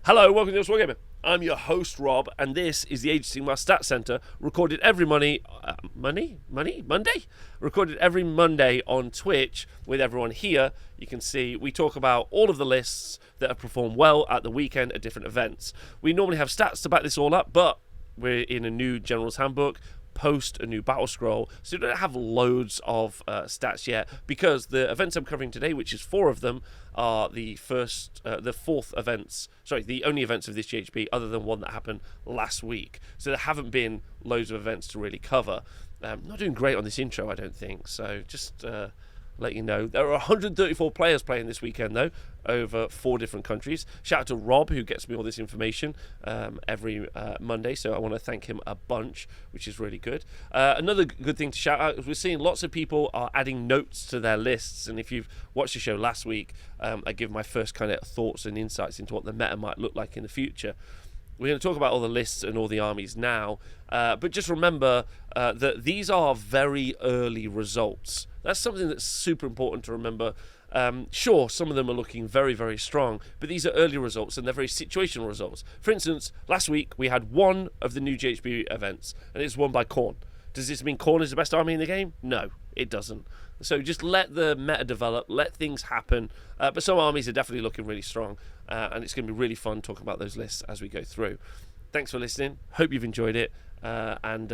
Hello, welcome to Wargamer. I'm your host, Rob, and this is the Age of Sigmar Stat Center, recorded every Monday? Recorded every Monday on Twitch with everyone here. You can see we talk about all of the lists that have performed well at the weekend at different events. We normally have stats to back this all up, but we're in a new General's Handbook, post a new battle scroll, so we don't have loads of stats yet, because the events I'm covering today, which is 4 of them, are the only events of this GHB other than one that happened last week. So there haven't been loads of events to really cover. Not doing great on this intro, I don't think, so just let you know. There are 134 players playing this weekend, though, over 4 different countries. Shout out to Rob, who gets me all this information every Monday, so I want to thank him a bunch, which is really good. Another good thing to shout out is we're seeing lots of people are adding notes to their lists, and if you've watched the show last week, I give my first kind of thoughts and insights into what the meta might look like in the future. We're going to talk about all the lists and all the armies now, but just remember that these are very early results. That's something that's super important to remember. Sure, some of them are looking very, very strong, but these are early results and they're very situational results. For instance, last week we had one of the new GHB events, and it's won by Khorne. Does this mean Khorne is the best army in the game? No, it doesn't. So just let the meta develop, let things happen. But some armies are definitely looking really strong, and it's going to be really fun talking about those lists as we go through. Thanks for listening. Hope you've enjoyed it, and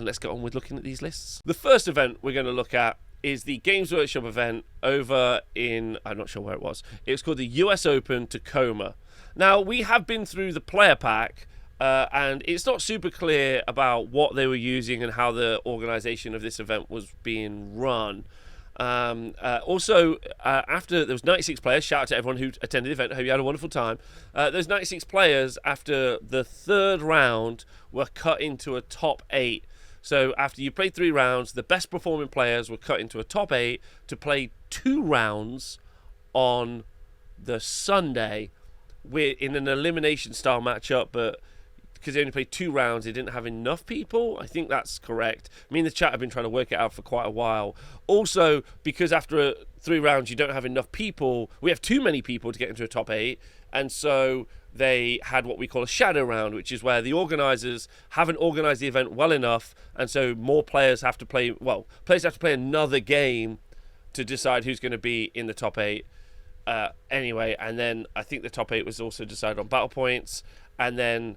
let's get on with looking at these lists. The first event we're going to look at is the Games Workshop event over in, I'm not sure where it was. It was called the US Open Tacoma. Now, we have been through the player pack, and it's not super clear about what they were using and how the organization of this event was being run. Also, after there was 96 players, shout out to everyone who attended the event. I hope you had a wonderful time. Those 96 players, after the 3rd round, were cut into a top 8. So after you played 3 rounds, the best performing players were cut into a top 8 to play 2 rounds on the Sunday in an elimination style matchup, but because they only played 2 rounds, they didn't have enough people. I think that's correct. Me and the chat have been trying to work it out for quite a while. Also, because after 3 rounds you don't have enough people, we have too many people to get into a top 8, and so they had what we call a shadow round, which is where the organisers haven't organised the event well enough, and so more players have to play, players have to play another game to decide who's going to be in the top 8. Anyway, and then I think the top 8 was also decided on battle points, and then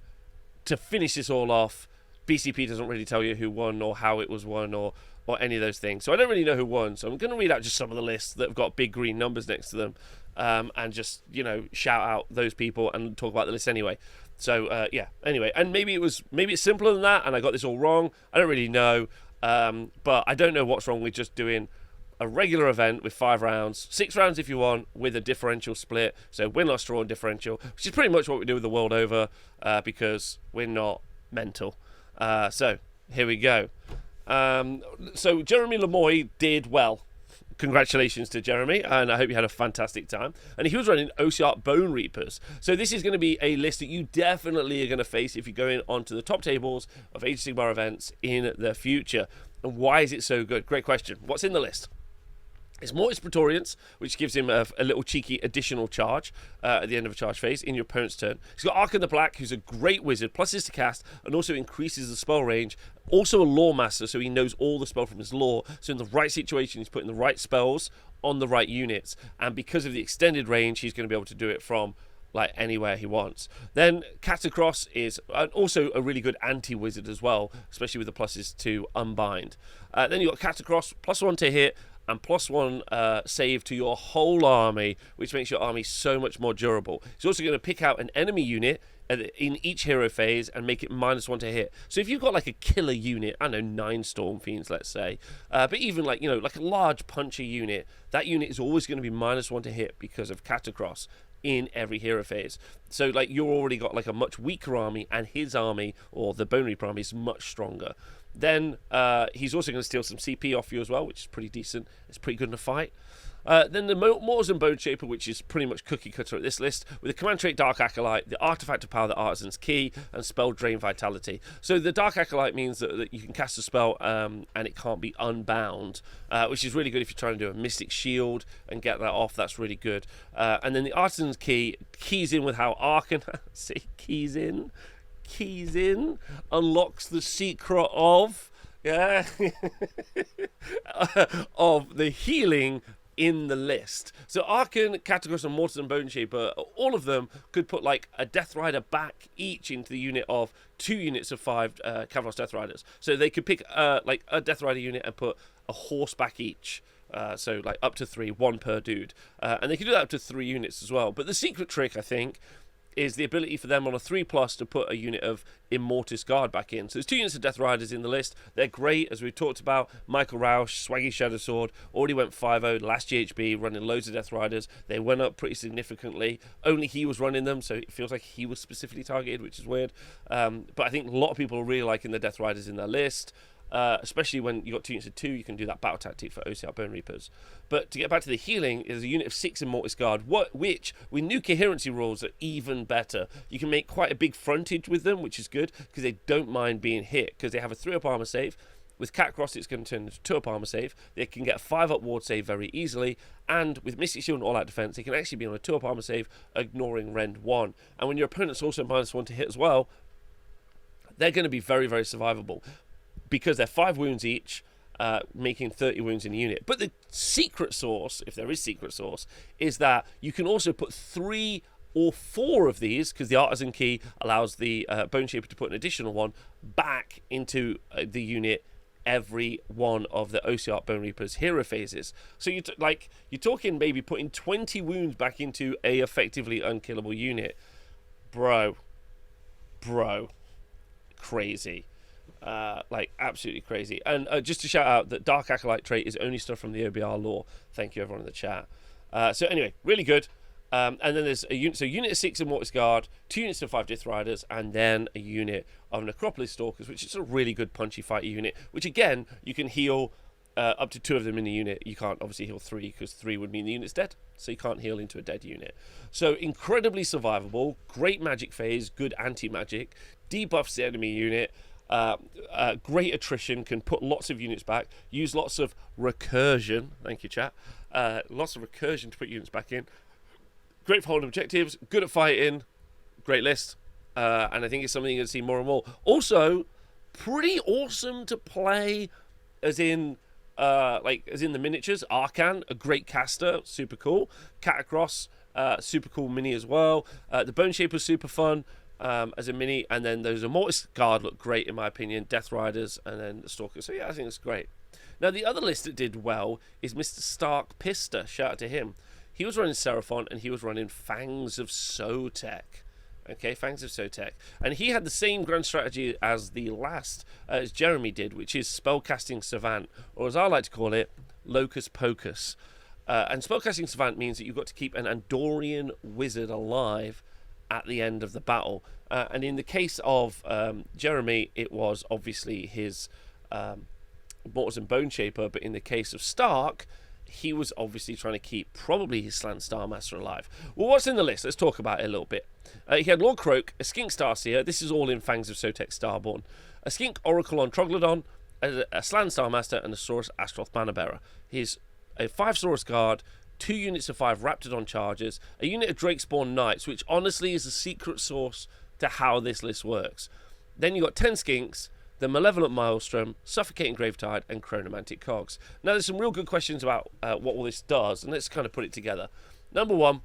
to finish this all off, BCP doesn't really tell you who won or how it was won or any of those things. So I don't really know who won. So I'm going to read out just some of the lists that have got big green numbers next to them, and just, shout out those people and talk about the list anyway. So yeah, anyway, and maybe it's simpler than that, and I got this all wrong. I don't really know, but I don't know what's wrong with just doing a regular event with 5 rounds, 6 rounds if you want, with a differential split. So win, loss, draw, and differential, which is pretty much what we do with the world over, because we're not mental. So here we go. So Jeremy Lemoy did well. Congratulations to Jeremy, and I hope you had a fantastic time. And he was running OCR Bone Reapers. So this is going to be a list that you definitely are going to face if you're going onto the top tables of Age of Sigmar events in the future. And why is it so good? Great question. What's in the list? It's Mortis Praetorians, which gives him a little cheeky additional charge at the end of a charge phase in your opponent's turn. He's got Archon the Black, who's a great wizard, plus his to cast, and also increases the spell range. Also a lore master, so he knows all the spell from his lore. So in the right situation, he's putting the right spells on the right units. And because of the extended range, he's going to be able to do it from anywhere he wants. Then Catacross is also a really good anti-wizard as well, especially with the pluses to Unbind. Then you've got Catacross, +1 to hit, and +1 save to your whole army, which makes your army so much more durable. He's also going to pick out an enemy unit in each hero phase and make it -1 to hit. So if you've got like a killer unit, I don't know, 9 Storm Fiends, let's say, but even like a large puncher unit, that unit is always going to be -1 to hit because of Catacross in every hero phase. So you're already got a much weaker army, and his army, or the Bone Reaper army, is much stronger. Then he's also going to steal some CP off you as well, which is pretty decent. It's pretty good in a fight. Then the Mortals and Bone Shaper, which is pretty much cookie cutter at this list, with the command trait Dark Acolyte, the artifact of power, the Artisan's Key, and spell Drain Vitality. So the Dark Acolyte means that you can cast a spell and it can't be unbound, which is really good if you're trying to do a Mystic Shield and get that off. That's really good. And then the Artisan's Key keys in with how Arcan keys in, unlocks the secret of of the healing in the list. So Arcan, Catagos, and Mortals and Bone Shaper, all of them could put like a Death Rider back each into the unit of 2 units of 5 Kavalos Death Riders. So they could pick like a Death Rider unit and put a horse back each. So like up to 3, 1 per dude. And they could do that up to 3 units as well. But the secret trick, I think, is the ability for them on a 3+ to put a unit of Immortis Guard back in. So there's 2 units of Death Riders in the list. They're great, as we've talked about. Michael Rausch, Swaggy Shadow Sword, already went 5-0 last GHB, running loads of Death Riders. They went up pretty significantly. Only he was running them, so it feels like he was specifically targeted, which is weird. But I think a lot of people are really liking the Death Riders in their list. Especially when you got 2 units of 2, you can do that battle tactic for OCR Bone Reapers. But to get back to the healing, is a unit of 6 Immortis Guard, which with new coherency rules are even better. You can make quite a big frontage with them, which is good because they don't mind being hit because they have a 3-up armor save. With Catcross, it's going to turn into 2-up armor save. They can get a 5-up ward save very easily, and with Mystic Shield and all-out defense, they can actually be on a 2-up armor save, ignoring Rend 1. And when your opponent's also -1 to hit as well, they're going to be very, very survivable, because they're 5 wounds each, making 30 wounds in a unit. But the secret sauce, if there is secret sauce, is that you can also put 3 or 4 of these, because the Artisan Key allows the Bone Shaper to put an additional one back into the unit every one of the OCR Bone Reaper's hero phases. So you're talking maybe putting 20 wounds back into a effectively unkillable unit. Bro. Crazy. Like absolutely crazy. And just to shout out that Dark Acolyte trait is only stuff from the OBR lore. Thank you everyone in the chat. So anyway, really good. And then there's a unit, so unit of 6 Immortis Guard, 2 units of 5 Death Riders, and then a unit of Necropolis Stalkers, which is a really good punchy fighter unit, which again, you can heal up to 2 of them in the unit. You can't obviously heal 3, because 3 would mean the unit's dead, so you can't heal into a dead unit. So incredibly survivable, great magic phase, good anti-magic, debuffs the enemy unit, great attrition, can put lots of units back, use lots of recursion, thank you chat, lots of recursion to put units back in, great for holding objectives, good at fighting, great list, and I think it's something you're going to see more and more. Also, pretty awesome to play, as in the miniatures. Arcan, a great caster, super cool. Catacross, super cool mini as well. The Bone Shaper, super fun. As a mini, and then those Immortis Guard look great in my opinion, Death Riders, and then the Stalkers. So yeah, I think it's great. Now the other list that did well is Mr. Stark Pista. Shout out to him. He was running Seraphon and he was running Fangs of Sotek. Okay, Fangs of Sotek. And he had the same grand strategy as the last, as Jeremy did, which is Spellcasting Savant, or as I like to call it, Locus Pocus. And Spellcasting Savant means that you've got to keep an Andorian wizard alive at the end of the battle. And in the case of Jeremy, it was obviously his Mortals and Bone Shaper, but in the case of Stark, he was obviously trying to keep probably his Slant Star Master alive. Well, what's in the list? Let's talk about it a little bit. He had Lord Croak, a Skink Starseer, this is all in Fangs of Sotek Starborn, a Skink Oracle on Troglodon, a Slant Star Master, and a Saurus Astroth Bannerbearer. He's a 5 Saurus Guard, 2 units of 5 Raptidon Chargers, a unit of Drakespawn Knights, which honestly is the secret sauce to how this list works. Then you got 10 Skinks, the Malevolent Maelstrom, Suffocating Gravetide, and Chronomantic Cogs. Now, there's some real good questions about what all this does, and let's kind of put it together. Number 1,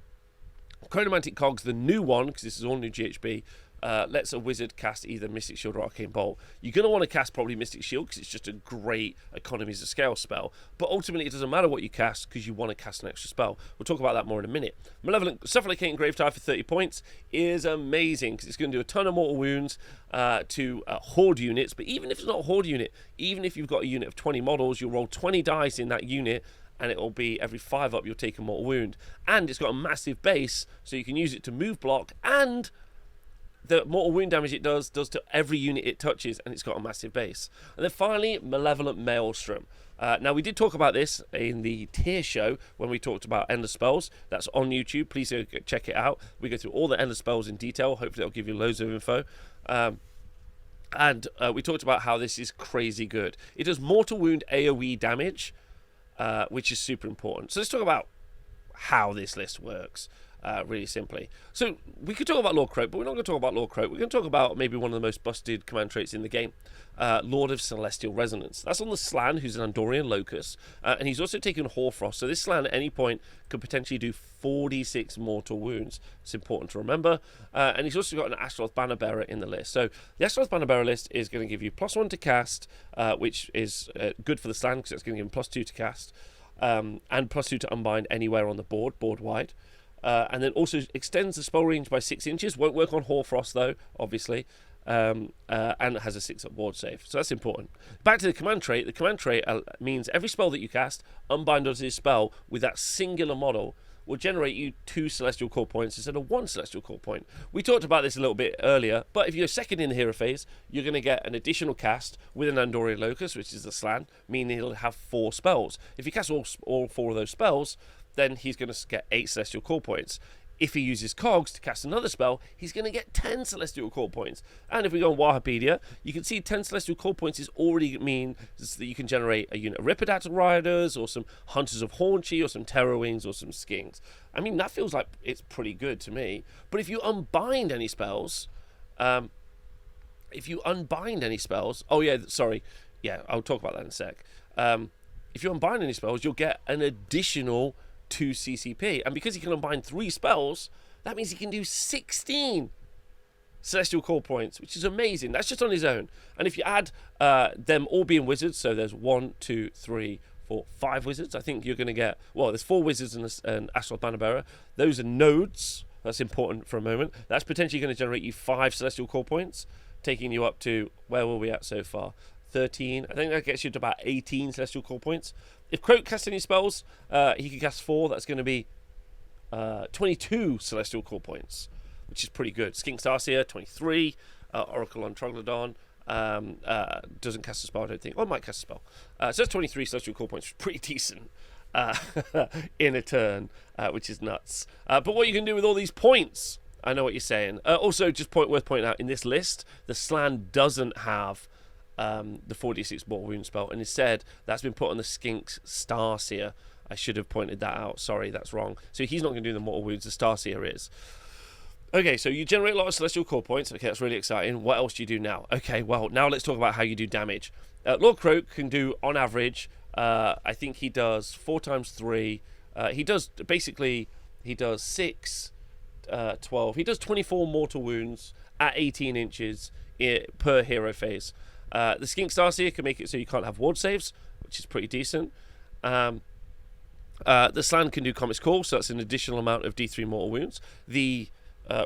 Chronomantic Cogs, the new one, because this is all new GHB, lets a wizard cast either Mystic Shield or Arcane Bolt. You're going to want to cast probably Mystic Shield because it's just a great economies of scale spell, but ultimately it doesn't matter what you cast because you want to cast an extra spell. We'll talk about that more in a minute. Malevolent Suffocating Gravetide for 30 points is amazing because it's going to do a ton of mortal wounds to horde units, but even if it's not a horde unit, even if you've got a unit of 20 models, you'll roll 20 dice in that unit, and it will be every 5 up you'll take a mortal wound. And it's got a massive base, so you can use it to move block, and the mortal wound damage it does to every unit it touches, and it's got a massive base. And then finally, Malevolent Maelstrom. Now, we did talk about this in the tier show when we talked about Endless Spells. That's on YouTube. Please go check it out. We go through all the Endless Spells in detail. Hopefully, it'll give you loads of info. And we talked about how this is crazy good. It does mortal wound AoE damage, which is super important. So let's talk about how this list works. Really simply. So we could talk about Lord Croak, but we're not going to talk about Lord Croak. We're going to talk about maybe one of the most busted command traits in the game, Lord of Celestial Resonance. That's on the Slann, who's an Andorian Locust, and he's also taken Hoarfrost. So this Slann at any point could potentially do 46 mortal wounds. It's important to remember. And he's also got an Astaroth Banner Bearer in the list. So the Astaroth Banner Bearer list is going to give you +1 to cast, which is good for the Slann because it's going to give him +2 to cast, and +2 to unbind anywhere on the board wide. And then also extends the spell range by 6 inches. Won't work on Hoarfrost though, obviously. And it has a 6-up ward save. So that's important. Back to the command trait. The command trait means every spell that you cast, unbind onto this spell with that singular model will generate you 2 Celestial Core points instead of 1 Celestial Core point. We talked about this a little bit earlier, but if you're second in the hero phase, you're going to get an additional cast with an Andorian Locust, which is the Slann, meaning he'll have 4 spells. If you cast all 4 of those spells, then he's going to get 8 Celestial Core points. If he uses Cogs to cast another spell, he's going to get 10 Celestial Core points. And if we go on Warhapedia, you can see 10 Celestial Core points is already mean that you can generate a unit of Ripidactyl Riders, or some Hunters of Haunchy, or some Terror Wings, or some Skinks. I mean, that feels like it's pretty good to me. But if you unbind any spells, oh yeah, sorry. Yeah, I'll talk about that in a sec. If you unbind any spells, you'll get an additional 2 CCP, and because he can unbind 3 spells, that means he can do 16 Celestial Core points, which is amazing. That's just on his own. And if you add them all being wizards, so there's 1, 2, 3, 4, 5 wizards, I think you're going to get, well, there's 4 wizards and an Astaroth Banner Bearer. Those are nodes. That's important for a moment. That's potentially going to generate you 5 Celestial Core points, taking you up to, where were we at so far? 13. I think that gets you to about 18 Celestial Core points. If Croak casts any spells, he can cast 4. That's going to be 22 Celestial Core points, which is pretty good. Skink Starseer, 23. Oracle on Troglodon doesn't cast a spell, I don't think. Or might cast a spell. So that's 23 Celestial Core points, which is pretty decent in a turn, which is nuts. But what you can do with all these points, I know what you're saying. Also, just worth pointing out, in this list, the Slann doesn't have the 46 mortal wound spell, and instead that's been put on the Skink's Starseer. I should have pointed that out. Sorry, that's wrong. So he's not going to do the mortal wounds. The Starseer is. Okay, so you generate a lot of Celestial Core points. Okay, that's really exciting. What else do you do now? Okay, well, now let's talk about how you do damage. Lord Croak can do, on average, I think he does 4 times 3. He does 6, 12. He does 24 mortal wounds at 18 inches per hero phase. The Skink Starseer can make it so you can't have ward saves, which is pretty decent. The Slann can do Comet's Call, so that's an additional amount of D3 mortal wounds. The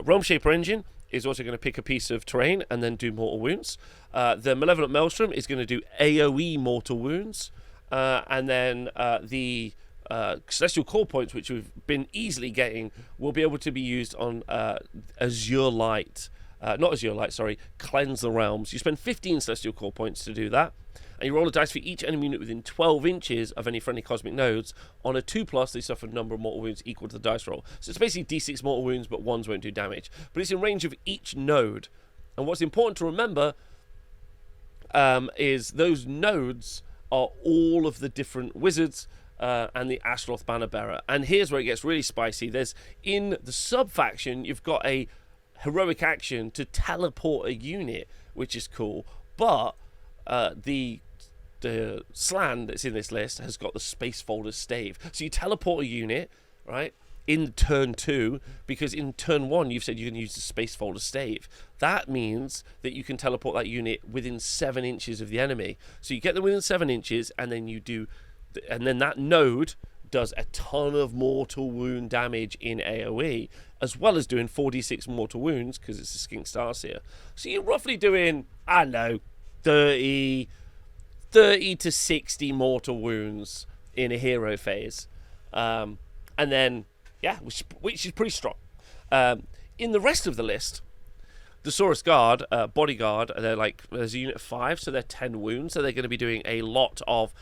Realm Shaper Engine is also going to pick a piece of terrain and then do mortal wounds. The Malevolent Maelstrom is going to do AoE mortal wounds. And then the Celestial Core points, which we've been easily getting, will be able to be used on Azure Light. Cleanse the Realms. You spend 15 Celestial Core points to do that, and you roll a dice for each enemy unit within 12 inches of any friendly cosmic nodes. On a 2+, they suffer a number of mortal wounds equal to the dice roll. So it's basically D6 mortal wounds, but 1s won't do damage. But it's in range of each node. And what's important to remember is those nodes are all of the different wizards and the Astaroth Banner Bearer. And here's where it gets really spicy. There's, in the sub-faction, you've got a heroic action to teleport a unit, which is cool, but the Slann that's in this list has got the Space Folder Stave. So you teleport a unit, right, in turn 2, because in turn 1 you've said you can use the Space Folder Stave. That means that you can teleport that unit within 7 inches of the enemy. So you get them within 7 inches, and then that node does a ton of mortal wound damage in AoE, as well as doing 46 mortal wounds because it's a Skink Starseer. So you're roughly doing, I don't know, 30 to 60 mortal wounds in a hero phase. And then, yeah, which is pretty strong. In the rest of the list, The Saurus Guard, Bodyguard, they're like, there's a unit of 5, so they're 10 wounds, so they're going to be doing a lot of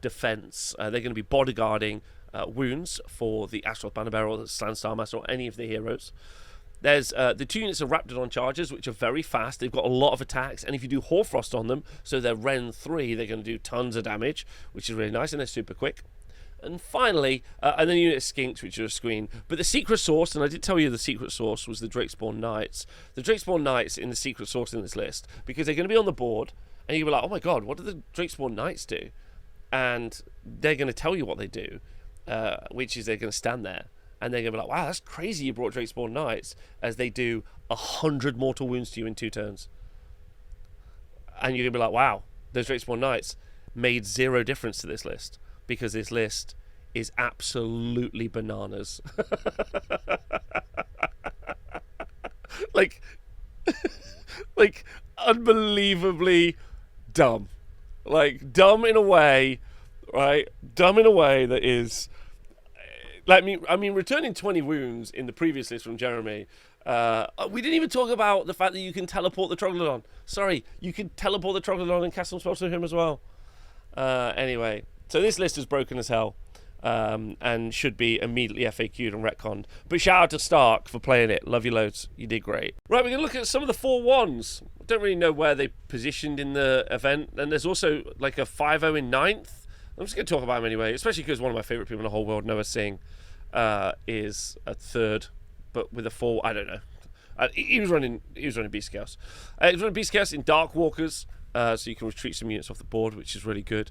defense. They're going to be bodyguarding wounds for the Astaroth Bannerbearer or the Slan Starmaster or any of the heroes. There's the 2 units of Raptidon Chargers, which are very fast. They've got a lot of attacks, and if you do Hoarfrost on them, so they're Ren 3, they're going to do tons of damage, which is really nice, and they're super quick. And finally, and then a unit of Skinks, which are a screen. But the secret source, and I did tell you the secret source was the Drakespawn Knights. The Drakespawn Knights in the secret source in this list, because they're going to be on the board, and you'll be like, oh my god, what do the Drakespawn Knights do? And they're going to tell you what they do, which is they're going to stand there, and they're going to be like, wow, that's crazy you brought Drakespawn Knights, as they do 100 mortal wounds to you in 2 turns. And you're going to be like, wow, those Drakespawn Knights made 0 difference to this list, because this list is absolutely bananas. like unbelievably dumb. Like, dumb in a way, right? Dumb in a way that is... I mean, returning 20 wounds in the previous list from Jeremy... we didn't even talk about the fact that you can teleport the Troglodon. Sorry, you can teleport the Troglodon and cast some spells to him as well. Anyway... So this list is broken as hell, and should be immediately FAQ'd and retconned. But shout out to Stark for playing it. Love you loads. You did great. Right, we're going to look at some of the 4-1s. I don't really know where they positioned in the event. And there's also like a 5-0 in 9th. I'm just going to talk about him anyway, especially because one of my favourite people in the whole world, Noah Singh, is a 3rd, but with a 4, I don't know. He was running Beast Chaos. He was running Beast Chaos in Dark Walkers. So you can retreat some units off the board, which is really good.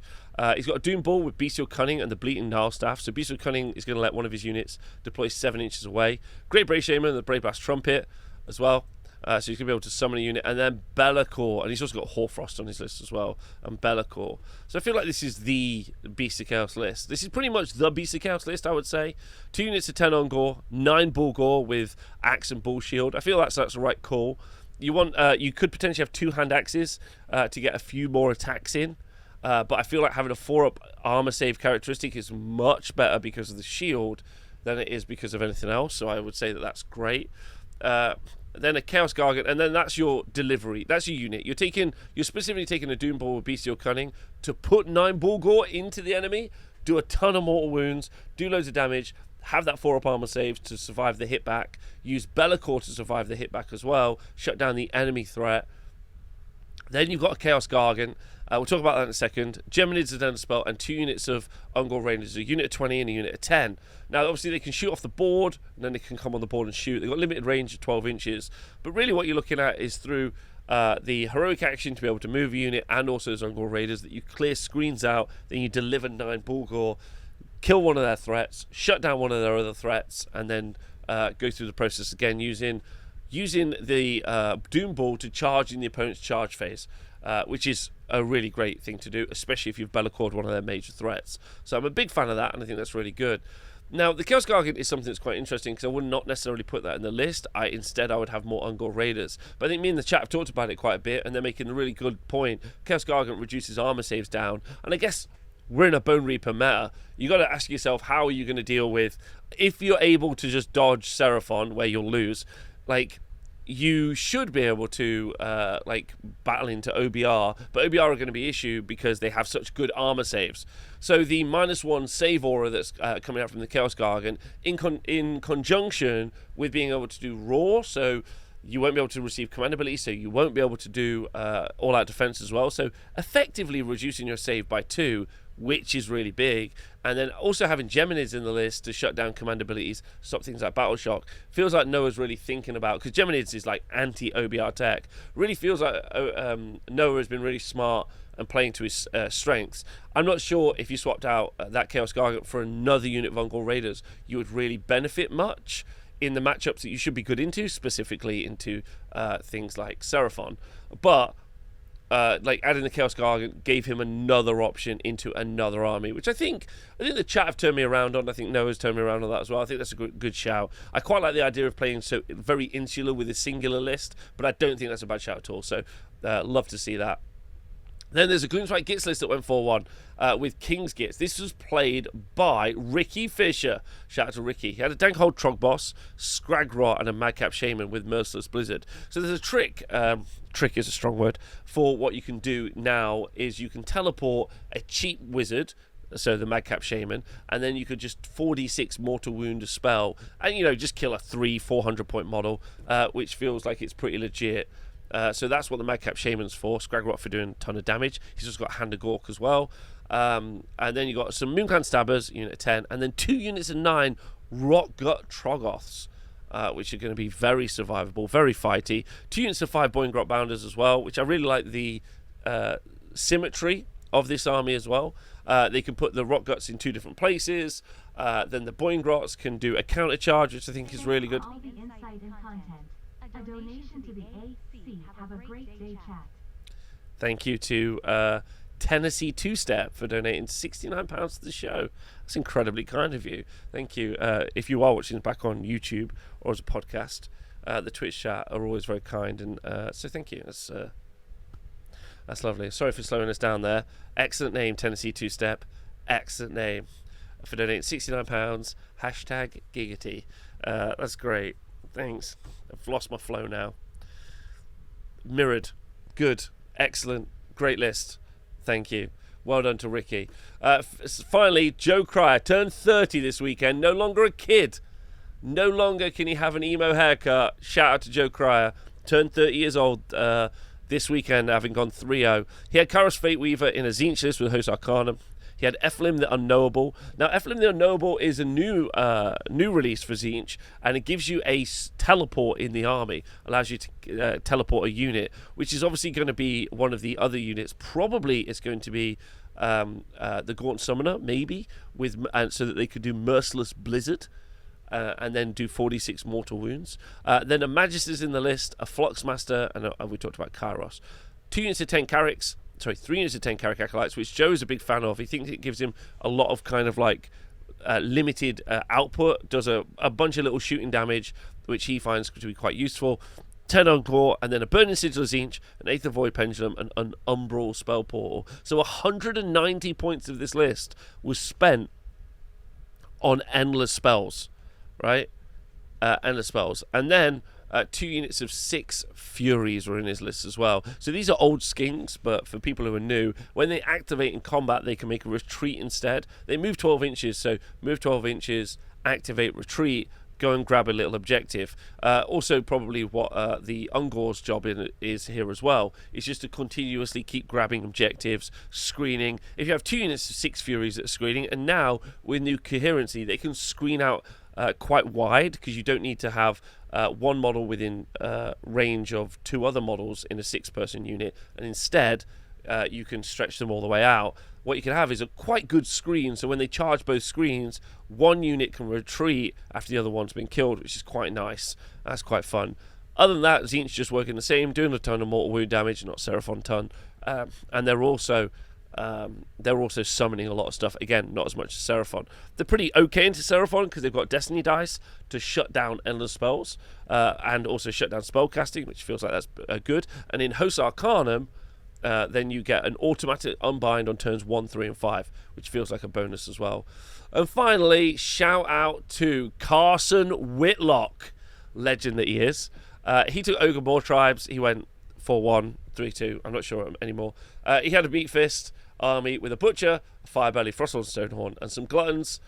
He's got a Doom Ball with Bestial Cunning and the Bleating Gnarl Staff. So Bestial Cunning is going to let one of his units deploy 7 inches away. Great Brave Shaman and the Brave Blast Trumpet as well. So he's going to be able to summon a unit. And then Be'lakor. And he's also got Hoarfrost on his list as well. And Be'lakor. So I feel like this is the Beast of Chaos list. This is pretty much the Beast of Chaos list, I would say. 2 units of 10 Ungor. 9 Bulgor with Axe and Bull Shield. I feel that's the right call. You want, you could potentially have 2 hand axes to get a few more attacks in, but I feel like having a 4-up armor save characteristic is much better because of the shield than it is because of anything else. So I would say that that's great. Then a Chaos Gargant, and then that's your delivery. That's your unit. You're specifically taking a Doom Ball with Bestial Cunning to put 9 Bulgor into the enemy, do a ton of mortal wounds, do loads of damage. Have that 4-up armor save to survive the hit back. Use Be'lakor to survive the hit back as well. Shut down the enemy threat. Then you've got a Chaos Gargant. We'll talk about that in a second. Geminids are down to spell, and 2 units of Ungor Rangers, a unit of 20 and a unit of 10. Now, obviously, they can shoot off the board, and then they can come on the board and shoot. They've got limited range of 12 inches. But really what you're looking at is through the heroic action to be able to move a unit, and also those Ungor Raiders, that you clear screens out, then you deliver 9 Bulgor, kill one of their threats, shut down one of their other threats, and then go through the process again using the Doom Ball to charge in the opponent's charge phase, which is a really great thing to do, especially if you've Be'lakor'd one of their major threats. So I'm a big fan of that, and I think that's really good. Now, the Chaos Gargant is something that's quite interesting, because I would not necessarily put that in the list. Instead, I would have more Ungor Raiders. But I think me and the chat have talked about it quite a bit, and they're making a really good point. Chaos Gargant reduces armor saves down, and I guess we're in a Bone Reaper meta. You got to ask yourself, how are you going to deal with, if you're able to just dodge Seraphon where you'll lose, like, you should be able to battle into OBR, but OBR are going to be issue because they have such good armor saves. So the -1 save aura that's coming out from the Chaos Gargant in conjunction with being able to do Roar, so you won't be able to receive command ability, so you won't be able to do all-out defense as well. So effectively reducing your save by 2, which is really big. And then also having Geminids in the list to shut down command abilities, stop things like Battle Shock. Feels like Noah's really thinking about, because Geminids is like anti-OBR tech. Really feels like Noah has been really smart and playing to his strengths. I'm not sure if you swapped out that Chaos Gargant for another unit of Ungor Raiders, you would really benefit much in the matchups that you should be good into, specifically into things like Seraphon. But adding the Chaos Gargant gave him another option into another army, which I think the chat have turned me around on. I think Noah's turned me around on that as well. I think that's a good shout. I quite like the idea of playing so very insular with a singular list, but I don't think that's a bad shout at all. So love to see that. Then there's a Gloomspite Gitz list that went 4-1 with King's Gitz. This was played by Ricky Fisher. Shout out to Ricky. He had a Dankhold Trogboss, Scragrot, and a Madcap Shaman with Merciless Blizzard. So there's a trick. Trick is a strong word. For what you can do now is you can teleport a cheap wizard, so the Madcap Shaman, and then you could just 4d6 Mortal Wound a spell, and just kill a 300-400 point model, which feels like it's pretty legit. So that's what the Madcap Shaman's for. Scragrot for doing a ton of damage. He's also got Hand of Gork as well. And then you got some Moonclan Stabbers, unit of 10, and then 2 units of 9 Rotgut Troggoths, which are going to be very survivable, very fighty. 2 units of 5 Boingrot Bounders as well, which I really like the symmetry of this army as well. They can put the Rotguts in 2 different places. Then the Boingrots can do a counter charge, which I think is really good. All the insight and content. A donation to the AC. Have a great day, chat. Thank you to Tennessee Two Step for donating £69 to the show. That's incredibly kind of you. Thank you. If you are watching back on YouTube or as a podcast, the Twitch chat are always very kind, and so thank you. That's lovely. Sorry for slowing us down there. Excellent name, Tennessee Two Step. Excellent name for donating £69. Hashtag Giggity. That's great. Thanks. I've lost my flow now. Mirrored. Good. Excellent. Great list. Thank you. Well done to Ricky. Finally, Joe Cryer turned 30 this weekend. No longer a kid. No longer can he have an emo haircut. Shout out to Joe Cryer. Turned 30 years old this weekend, having gone 3-0. He had Kairos Fate Weaver in a Tzeentch list with Host Arcanum. He had Ephelim the Unknowable. Now, Ephelim the Unknowable is a new release for Tzeentch, and it gives you a teleport in the army. Allows you to teleport a unit, which is obviously going to be one of the other units. Probably it's going to be the Gaunt Summoner, maybe, so that they could do Merciless Blizzard. And then do 46 mortal wounds. Then a Magus is in the list, a Fluxmaster, and we talked about Kairos. 2 units of 10 Carracks. 3 units of 10 Carrack Acolytes, which Joe is a big fan of. He thinks it gives him a lot of kind of like limited output, does a bunch of little shooting damage, which he finds to be quite useful. 10 Encore, and then a Burning Sigil of Tzeentch, an Aether Void Pendulum, and an Umbral Spell Portal. So 190 points of this list was spent on endless spells, right? Endless spells. And then 2 units of 6 Furies were in his list as well. So these are old skinks, but for people who are new, when they activate in combat, they can make a retreat instead. They move 12 inches, so move 12 inches, activate, retreat, go and grab a little objective. Also, probably what the Ungor's job is here as well, is just to continuously keep grabbing objectives, screening. If you have 2 units of 6 Furies that are screening, and now with new coherency, they can screen out quite wide, because you don't need to have one model within range of 2 other models in a 6-person unit, and instead you can stretch them all the way out. What you can have is a quite good screen, so when they charge both screens, one unit can retreat after the other one's been killed, which is quite nice. That's quite fun. Other than that, Tzeentch just working the same, doing a ton of mortal wound damage, not Seraphon ton, and they're also summoning a lot of stuff. Again, not as much as Seraphon. They're pretty okay into Seraphon because they've got Destiny dice to shut down endless spells, and also shut down spellcasting, which feels like that's good. And in Host Arcanum, then you get an automatic unbind on turns 1, 3, and 5, which feels like a bonus as well. And finally, shout out to Carson Whitlock, legend that he is. He took Ogre Boar Tribes. He went 4-1, 3-2. I'm not sure anymore. He had a Meat Fist army with a Butcher, a Firebelly, Frostlord, Stonehorn, and some Gluttons.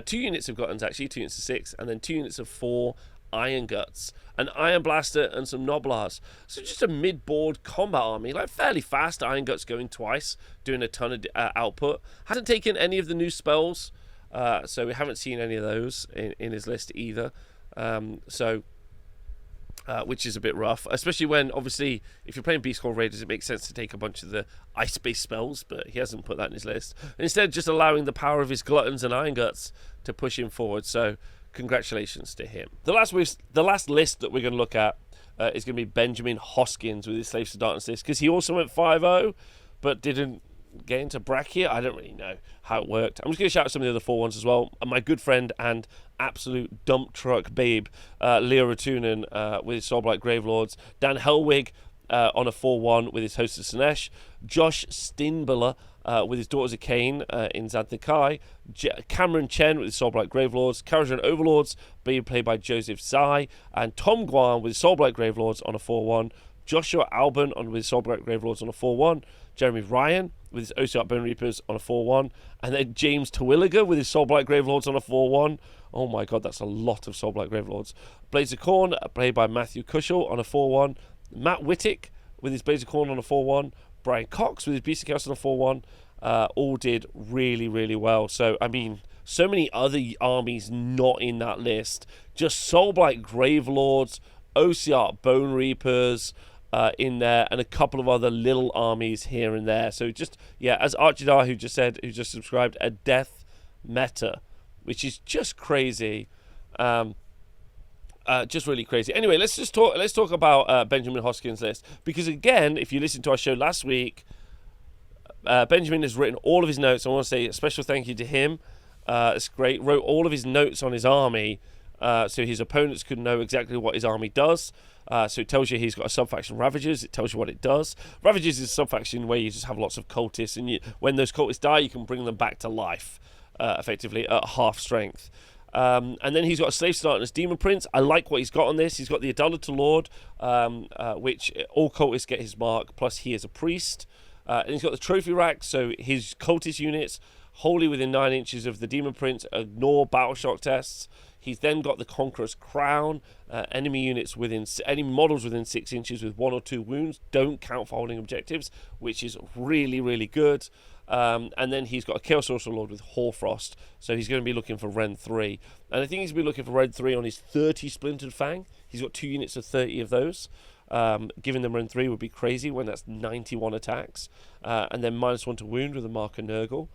2 units of Gluttons, actually, 2 units of 6, and then 2 units of 4 Iron Guts, an Iron Blaster, and some Noblars. So just a mid-board combat army, like fairly fast. Iron Guts going twice, doing a ton of output. Hasn't taken any of the new spells, so we haven't seen any of those in his list either. Which is a bit rough, especially when, obviously, if you're playing Beast Core Raiders, it makes sense to take a bunch of the ice-based spells, but he hasn't put that in his list. Instead, just allowing the power of his Gluttons and Iron Guts to push him forward, so congratulations to him. The last list that we're going to look at is going to be Benjamin Hoskins with his Slaves to Darkness list, because he also went 5-0, but didn't get into bracket. I don't really know how it worked. I'm just going to shout out some of the other 4 ones as well. And my good friend and absolute dump truck babe, Leo Ratunen with his Soulblight Gravelords, Dan Helwig on a 4-1 with his host of Sinesh. Josh Steinbiller with his Daughters of Cain in Xanthikai. Cameron Chen with his Soulblight Gravelords. Karajan Overlords being played by Joseph Zai. And Tom Guan with his Soulblight Gravelords on a 4-1. Joshua Alban with his Soulblight Gravelords on a 4-1. Jeremy Ryan with his Ocearch Bone Reapers on a 4-1. And then James Terwilliger with his Soulblight Gravelords on a 4-1. Oh my god, that's a lot of Soulblight Gravelords. Blaze of Corn, played by Matthew Cushel on a 4-1. Matt Whittick with his Blaze of Corn on a 4-1. Brian Cox with his Beast of Chaos on a 4-1. All did really, really well. So, I mean, so many other armies not in that list. Just Soulblight Gravelords, Ocearch Bone Reapers in there, and a couple of other little armies here and there. So just, yeah, as Archidar, who just subscribed, a death meta, which is just crazy. Just really crazy. Anyway, let's talk about Benjamin Hoskin's list, because again, if you listened to our show last week, Benjamin has written all of his notes. I want to say a special thank you to him. It's great. Wrote all of his notes on his army, so his opponents could know exactly what his army does. So it tells you he's got a sub-faction Ravagers. It tells you what it does. Ravagers is a sub-faction where you just have lots of cultists, and when those cultists die, you can bring them back to life, effectively, at half strength. And then he's got a Slave Starter and his Demon Prince. I like what he's got on this. He's got the Idolater Lord, which all cultists get his mark, plus he is a priest. And he's got the Trophy Rack, so his cultist units, wholly within 9 inches of the Demon Prince, ignore Battle Shock tests. He's then got the Conqueror's Crown. Enemy models within 6 inches with 1 or 2 wounds don't count for holding objectives, which is really, really good. And then he's got a Chaos Sorcerer Lord with Hoarfrost, so he's going to be looking for Ren 3. And I think he's going to be looking for Ren 3 on his 30 Splintered Fang. He's got 2 units of 30 of those. Giving them Ren 3 would be crazy when that's 91 attacks. And then -1 to wound with a Marker Nurgle.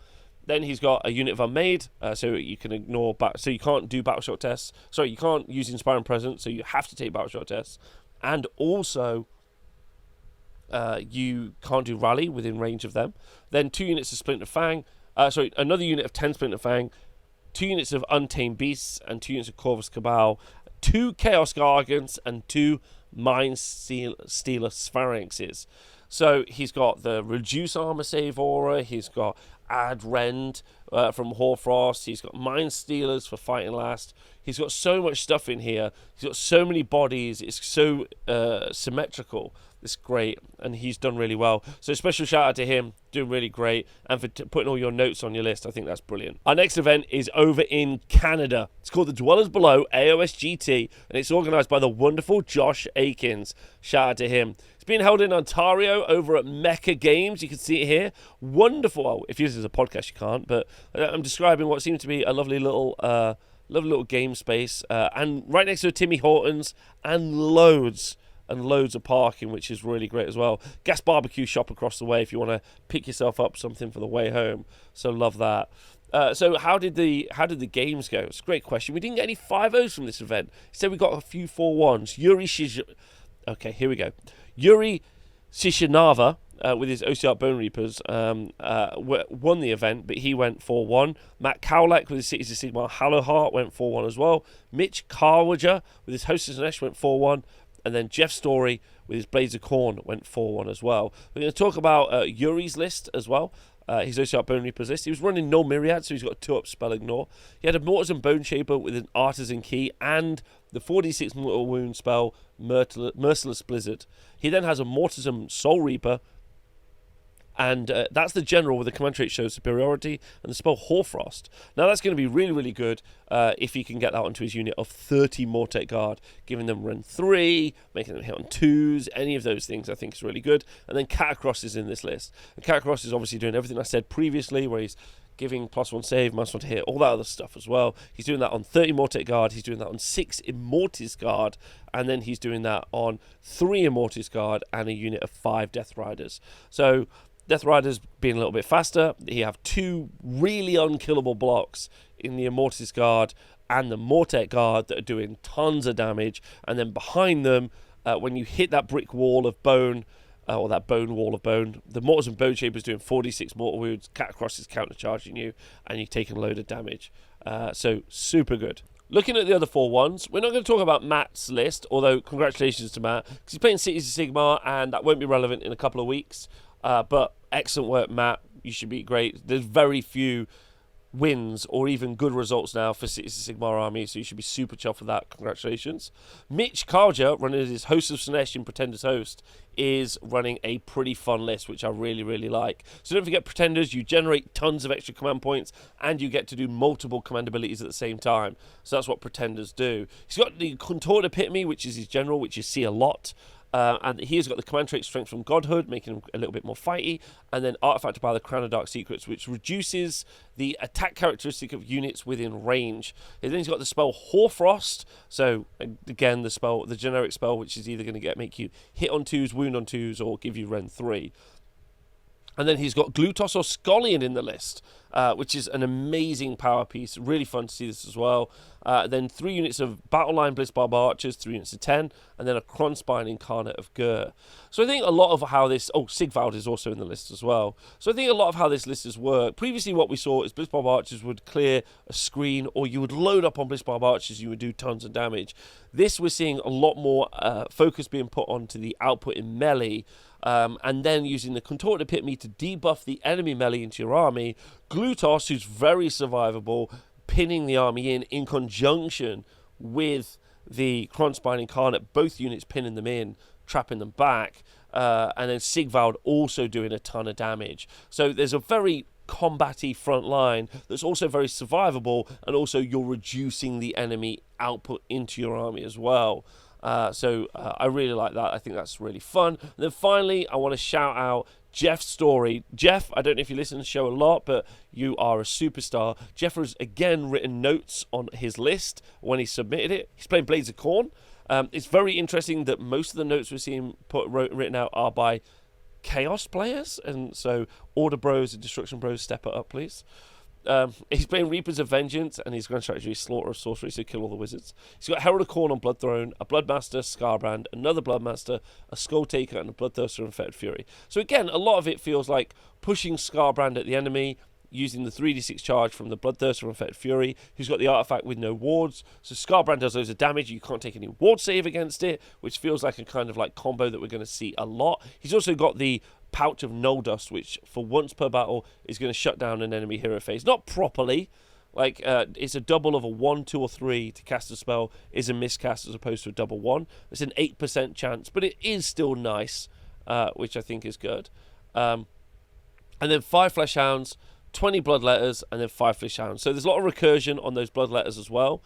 Then he's got a unit of Unmade, so you can ignore... so you can't do Battle Shock tests. Sorry, you can't use Inspiring Presence, so you have to take Battle Shock tests. And also... you can't do Rally within range of them. Then 2 units of Splinter Fang. Another unit of 10 Splinter Fang. 2 units of Untamed Beasts and 2 units of Corvus Cabal. 2 Chaos Gargants and 2 Mind Stealer Sphalanxes. So he's got the Reduce Armor Save Aura. He's got Add Rend from Hoarfrost. He's got Mind Stealers for Fighting Last. He's got so much stuff in here. He's got so many bodies. It's so symmetrical. It's great, and he's done really well. So special shout out to him, doing really great, and for putting all your notes on your list. I think that's brilliant. Our next event is over in Canada. It's called the Dwellers Below AOSGT, and it's organised by the wonderful Josh Akins. Shout out to him. It's being held in Ontario over at Mecca Games. You can see it here. Wonderful. Well, if you use it as a podcast, you can't, but I'm describing what seems to be a lovely little game space, and right next to a Timmy Hortons, and loads of parking, which is really great as well. Gas barbecue shop across the way if you want to pick yourself up something for the way home. So love that. So how did the games go? It's a great question. We didn't get any 5-0s from this event. Instead, we got a few 4-1s. Okay, here we go. Yuri Sishinava with his Ocearch Bone Reapers won the event, but he went 4-1. Matt Cowlack with his Cities of Sigmar Hallowheart went 4-1 as well. Mitch Carwager with his Hostess and Esh went 4-1. And then Jeff Story with his Blades of Corn went 4-1 as well. We're going to talk about Yuri's list as well. His Ocearch Bone Reapers list. He was running Null Myriad, so he's got a 2-up Spell Ignore. He had a Mortars and Bone Shaper with an Artisan Key and the 46 Mortal Wound spell Merciless Blizzard. He then has a Mortars and Soul Reaper, and that's the general with the command trait shows superiority, and the spell Hoarfrost. Now that's going to be really, really good if he can get that onto his unit of 30 Mortek Guard, giving them Ren 3, making them hit on 2s, any of those things I think is really good. And then Catacross is in this list. And Catacross is obviously doing everything I said previously, where he's giving +1 save, +1 to hit, all that other stuff as well. He's doing that on 30 Mortek Guard, he's doing that on 6 Immortis Guard, and then he's doing that on 3 Immortis Guard and a unit of 5 Death Riders. So Death Riders being a little bit faster. You have 2 really unkillable blocks in the Immortis Guard and the Mortek Guard that are doing tons of damage. And then behind them, when you hit that brick wall of bone, or that bone wall of bone, the Mortars and Bone Shapers doing 46 mortal wounds, Catacross is countercharging you, and you're taking a load of damage. So super good. looking at the other 4-1s, we're not going to talk about Matt's list, although congratulations to Matt, because he's playing Cities of Sigmar, and that won't be relevant in a couple of weeks. But excellent work, Matt. You should be great. There's very few wins or even good results now for Cities of Sigmar Army, so you should be super chuffed for that. Congratulations. Mitch Karja, running his Host of Slanesh in Pretenders Host, is running a pretty fun list, which I really, really like. So don't forget Pretenders, you generate tons of extra command points, and you get to do multiple command abilities at the same time. So that's what Pretenders do. He's got the Contoured Epitome, which is his general, which you see a lot. And he's got the command trait Strength from Godhood, making him a little bit more fighty, and then Artifact by the Crown of Dark Secrets, which reduces the attack characteristic of units within range. And then he's got the spell Hoarfrost, so again the generic spell, which is either going to make you hit on 2s, wound on 2s, or give you Rend 3. And then he's got Glutos or Scullion in the list, which is an amazing power piece. Really fun to see this as well. Then 3 units of Battle Line Blitzbarb Archers, 3 units of 10, and then a Kronspine Incarnate of Gur. So I think a lot of how this... Oh, Sigvald is also in the list as well. So I think a lot of how this list has worked. Previously what we saw is Blitzbarb Archers would clear a screen, or you would load up on Blitzbarb Archers, you would do tons of damage. This we're seeing a lot more focus being put onto the output in melee, and then using the Contorted Epitome to debuff the enemy melee into your army. Glutos, who's very survivable, pinning the army in conjunction with the Kronspine Incarnate, both units pinning them in, trapping them back, and then Sigvald also doing a ton of damage. So there's a very combat-y front line that's also very survivable, and also you're reducing the enemy output into your army as well. So I really like that. I think that's really fun. And then finally, I want to shout out Jeff's story. Jeff, I don't know if you listen to the show a lot, but you are a superstar. Jeff has again written notes on his list when he submitted it. He's playing Blades of Khorne. It's very interesting that most of the notes we're seeing written out are by Chaos players, and so Order Bros and Destruction Bros, step it up, please. He's playing Reapers of Vengeance, and his grand strategy is Slaughter of Sorcery, so kill all the wizards. He's got Herald of Khorne on Blood Throne, a Bloodmaster, Scarbrand, another Bloodmaster, a Skull Taker, and a Bloodthirster and Fetid Fury. So again, a lot of it feels like pushing Scarbrand at the enemy, using the 3d6 charge from the Bloodthirster and Fetid Fury, who's got the artifact with no wards. So Scarbrand does loads of damage, you can't take any ward save against it, which feels like a kind of like combo that we're going to see a lot. He's also got the Pouch of Null Dust, which for once per battle is going to shut down an enemy hero phase. Not properly, like it's a double of a 1, 2, or 3 to cast a spell is a miscast as opposed to a double 1. It's an 8% chance, but it is still nice, which I think is good. And then 5 Flesh Hounds, 20 Bloodletters, and then 5 Flesh Hounds. So there's a lot of recursion on those Bloodletters as well.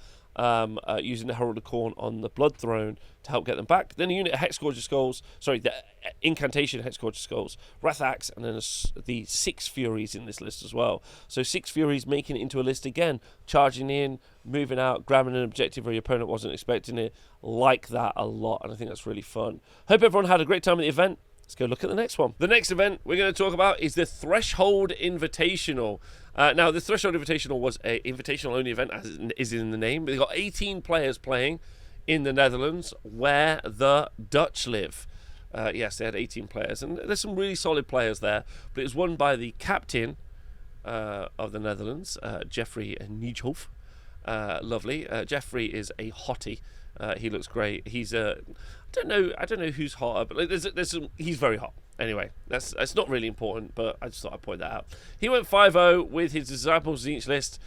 Using the Herald of Khorne on the Blood Throne to help get them back. Then a unit of Hexgorger Skulls, the Incantation Hexgorger Skulls, Wrath Axe, and then the 6 Furies in this list as well. So 6 Furies making it into a list again, charging in, moving out, grabbing an objective where your opponent wasn't expecting it. Like that a lot, and I think that's really fun. Hope everyone had a great time at the event. Let's go look at the next one. The next event we're going to talk about is the Threshold Invitational. Now, the Threshold Invitational was an invitational-only event, as is in the name. They've got 18 players playing in the Netherlands, where the Dutch live. Yes, they had 18 players, and there's some really solid players there. But it was won by the captain of the Netherlands, Jeffrey Nijhoff. Lovely. Jeffrey is a hottie. He looks great. He's I don't know who's hotter, but he's very hot. Anyway, that's not really important, but I just thought I'd point that out. He went 5-0 with his Disciples Tzeentch list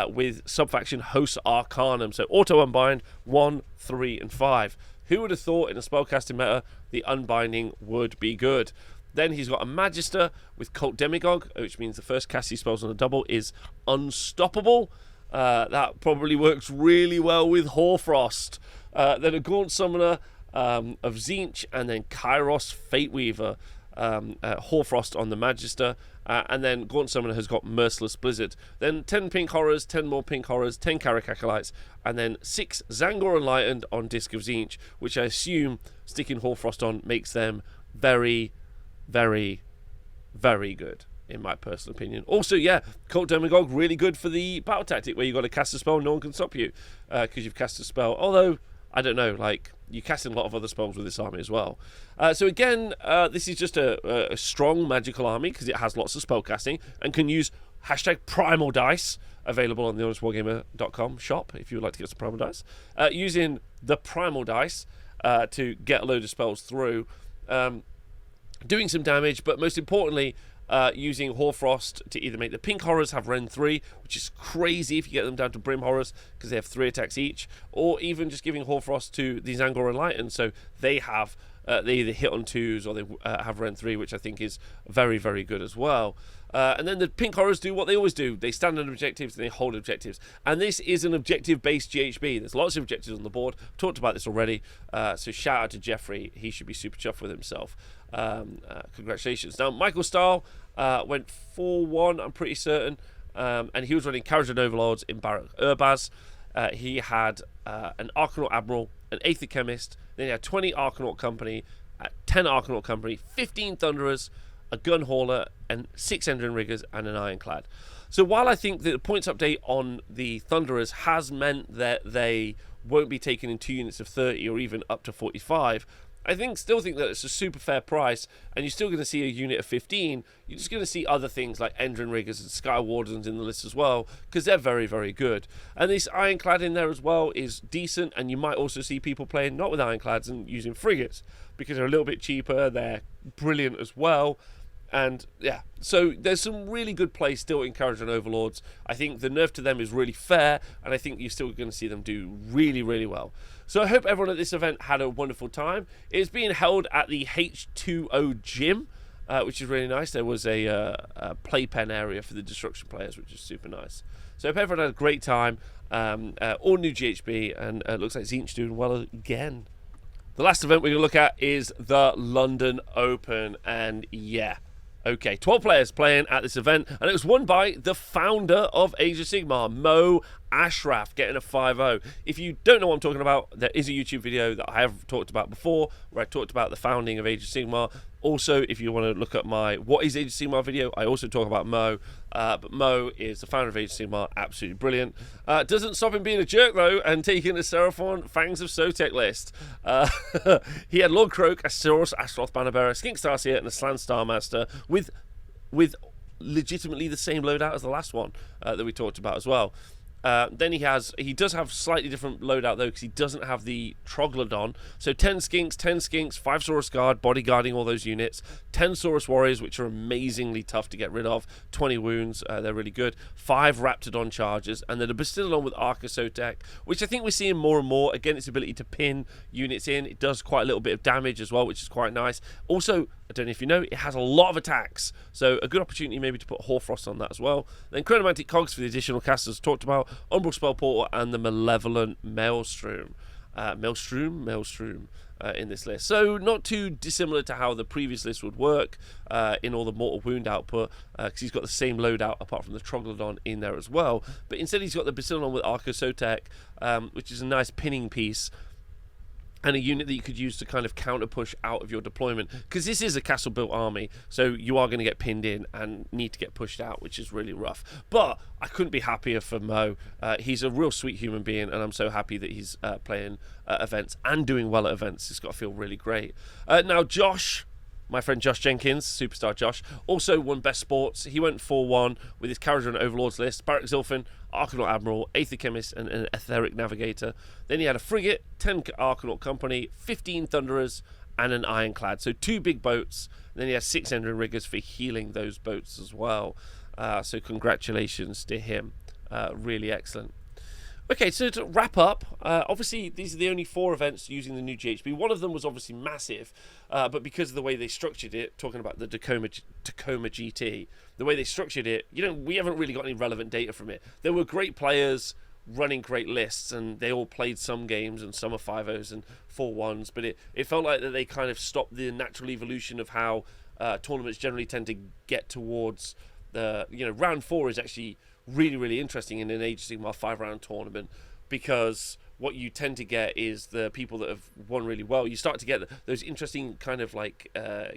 with subfaction Host Arcanum. So auto unbind 1, 3, and 5. Who would have thought in a spellcasting meta the unbinding would be good? Then he's got a Magister with Cult Demagogue, which means the first cast he spells on a double is unstoppable. That probably works really well with Hoarfrost. Then a Gaunt Summoner of Tzeentch, and then Kairos Fateweaver, Hoarfrost on the Magister, and then Gaunt Summoner has got Merciless Blizzard. Then 10 Pink Horrors, 10 more Pink Horrors, 10 Carrick Acolytes, and then 6 Zangor Enlightened on Disc of Tzeentch, which I assume sticking Hoarfrost on makes them very, very, very good, in my personal opinion. Also, yeah, Cult Demagogue, really good for the battle tactic where you've got to cast a spell, no one can stop you because you've cast a spell. Although, I don't know, like, you cast in a lot of other spells with this army as well. So again, this is just a strong magical army because it has lots of spell casting and can use Hashtag Primal Dice, available on the honestwargamer.com shop if you would like to get some Primal Dice. Using the Primal Dice to get a load of spells through, doing some damage, but most importantly, using Hoarfrost to either make the pink horrors have Ren 3, which is crazy if you get them down to Brim horrors because they have 3 attacks each, or even just giving Hoarfrost to the Zangor Enlightened so they have they either hit on 2s or they have Ren 3, which I think is very, very good as well. And then the pink horrors do what they always do. They stand on objectives and they hold objectives. And this is an objective-based GHB. There's lots of objectives on the board. I've talked about this already. So shout out to Jeffrey. He should be super chuffed with himself. Congratulations. Now, Michael Stahl went 4-1, I'm pretty certain. And he was running Kharadron Overlords in Barak Urbaz. He had an Arcanaut Admiral, an Aether Chemist. Then he had 20 Arcanaut Company, 10 Arcanaut Company, 15 Thunderers, a Gun Hauler, and 6 Endrin Riggers, and an Ironclad. So while I think that the points update on the Thunderers has meant that they won't be taken in 2 units of 30 or even up to 45, I still think that it's a super fair price, and you're still going to see a unit of 15. You're just going to see other things like Endrin Riggers and Sky Wardens in the list as well, because they're very, very good. And this Ironclad in there as well is decent, and you might also see people playing not with Ironclads and using frigates, because they're a little bit cheaper, they're brilliant as well. And yeah, so there's some really good play still in Kharadron Overlords. I think the nerf to them is really fair, and I think you're still going to see them do really, really well. So I hope everyone at this event had a wonderful time. It's being held at the H2O gym, which is really nice. There was a playpen area for the destruction players, which is super nice. So I hope everyone had a great time. All new GHB, and it looks like Tzeentch doing well again. The last event we're going to look at is the London Open, and yeah. Okay, 12 players playing at this event, and it was won by the founder of Age of Sigmar, Mo Ashraf, getting a 5-0. If you don't know what I'm talking about, there is a YouTube video that I have talked about before, where I talked about the founding of Age of Sigmar. Also, if you want to look at my What is Age of Sigmar video, I also talk about Mo. But Mo is the founder of Age of Sigmar, absolutely brilliant. Doesn't stop him being a jerk, though, and taking the Seraphon Fangs of Sotek list. He had Lord Croak, a Saurus Astaroth Bannerbearer, Skink Starseer, and a Slan Starmaster with legitimately the same loadout as the last one that we talked about as well. Then he does have slightly different loadout though, because he doesn't have the Troglodon. So 10 Skinks, 5 Saurus Guard, bodyguarding all those units, 10 Saurus Warriors, which are amazingly tough to get rid of, 20 wounds, they're really good, 5 Raptidon Chargers, and then a Bastillon with Archosotek, which I think we're seeing more and more. Again, its ability to pin units in, it does quite a little bit of damage as well, which is quite nice. Also, I don't know if you know, it has a lot of attacks, so a good opportunity maybe to put Hoarfrost on that as well. Then Chronomantic Cogs for the additional casters talked about, Umbral Spell Portal, and the Malevolent Maelstrom. Maelstrom in this list. So not too dissimilar to how the previous list would work in all the Mortal Wound output, because he's got the same loadout apart from the Troglodon in there as well. But instead he's got the Bastillon with Archosotek, which is a nice pinning piece, and a unit that you could use to kind of counter push out of your deployment, because this is a castle built army, so you are going to get pinned in and need to get pushed out, which is really rough. But I couldn't be happier for Mo. He's a real sweet human being, and I'm so happy that he's playing events and doing well at events. It's got to feel really great. Now Josh, my friend Josh Jenkins, superstar Josh, also won Best Sports. He went 4-1 with his Kharadron Overlords list, Barak Zilfin, Arcanaut Admiral, Aether Chemist, and an Etheric Navigator. Then he had a frigate, 10 Arcanaut Company, 15 Thunderers, and an Ironclad. So 2 big boats. And then he has 6 Endrin Riggers for healing those boats as well. So congratulations to him. Really excellent. Okay, so to wrap up, obviously these are the only 4 events using the new GHB. One of them was obviously massive, but because of the way they structured it, talking about the Tacoma GT, the way they structured it, we haven't really got any relevant data from it. There were great players running great lists, and they all played some games, and some are 5-0s and 4-1s, but it felt like that they kind of stopped the natural evolution of how tournaments generally tend to get towards the, round 4 is actually really, really interesting in an Age of Sigmar 5-round tournament, because what you tend to get is the people that have won really well. You start to get those interesting kind of like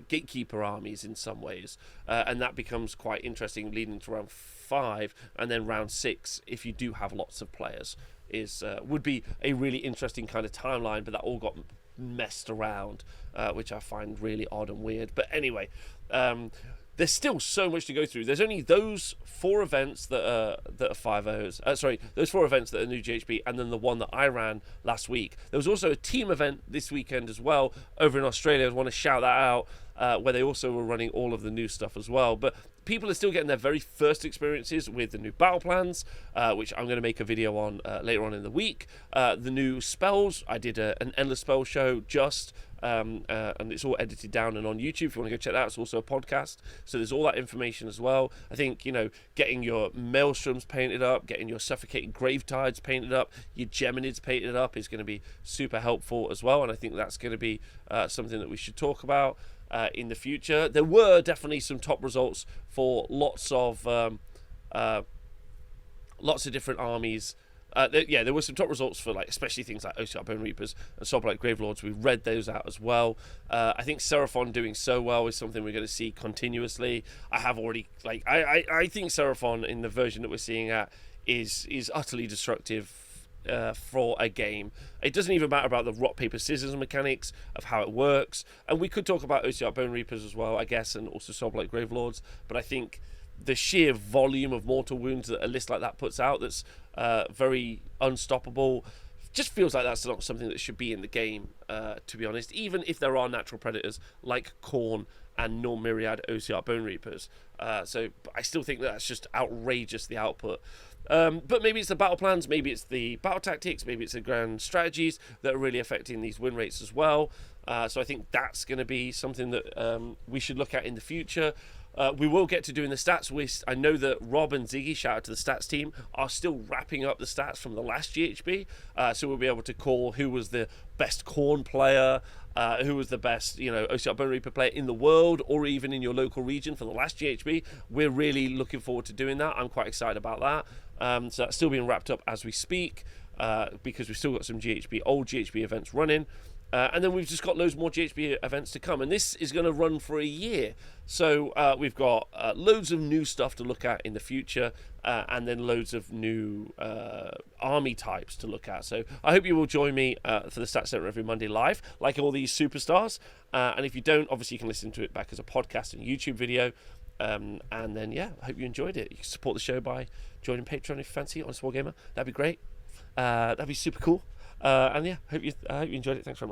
gatekeeper armies in some ways, and that becomes quite interesting leading to round 5, and then round 6, if you do have lots of players, would be a really interesting kind of timeline, but that all got messed around, which I find really odd and weird. But anyway, there's still so much to go through. There's only those 4 events that are 5-0s. Those 4 events that are new GHB, and then the one that I ran last week. There was also a team event this weekend as well over in Australia. I want to shout that out, where they also were running all of the new stuff as well. But people are still getting their very first experiences with the new battle plans, which I'm going to make a video on later on in the week. The new spells. I did an endless spell show and it's all edited down and on YouTube. If you want to go check that out, it's also a podcast. So there's all that information as well. I think, getting your maelstroms painted up, getting your suffocating gravetides painted up, your geminids painted up is going to be super helpful as well. And I think that's going to be something that we should talk about in the future. There were definitely some top results for lots of different armies. There were some top results for especially things like OCR Bone Reapers and Soulblight Gravelords. We read those out as well. I think Seraphon doing so well is something we're going to see continuously. I have already I think Seraphon in the version that we're seeing at is utterly destructive for a game. It doesn't even matter about the rock paper scissors mechanics of how it works, and we could talk about OCR Bone Reapers as well, I guess, and also Soulblight Gravelords. But I think the sheer volume of mortal wounds that a list like that puts out, that's very unstoppable, just feels like that's not something that should be in the game, to be honest, even if there are natural predators like Khorne and Myriad OCR Bone Reapers. So I still think that's just outrageous, the output. But maybe it's the battle plans, maybe it's the battle tactics, maybe it's the grand strategies that are really affecting these win rates as well. So I think that's going to be something that we should look at in the future. We will get to doing the stats. I know that Rob and Ziggy, shout out to the stats team, are still wrapping up the stats from the last GHB. So we'll be able to call who was the best Khorne player, who was the best, OCR Bone Reaper player in the world, or even in your local region for the last GHB. We're really looking forward to doing that. I'm quite excited about that. So that's still being wrapped up as we speak, because we've still got some old GHB events running. And then we've just got loads more GHB events to come, and this is going to run for a year. So we've got loads of new stuff to look at in the future, and then loads of new army types to look at. So I hope you will join me for the Stats Center every Monday live, like all these superstars. And if you don't, obviously you can listen to it back as a podcast and YouTube video. And then, I hope you enjoyed it. You can support the show by joining Patreon if you fancy, Honest Wargamer. That'd be great. That'd be super cool. And hope you enjoyed it. Thanks very much.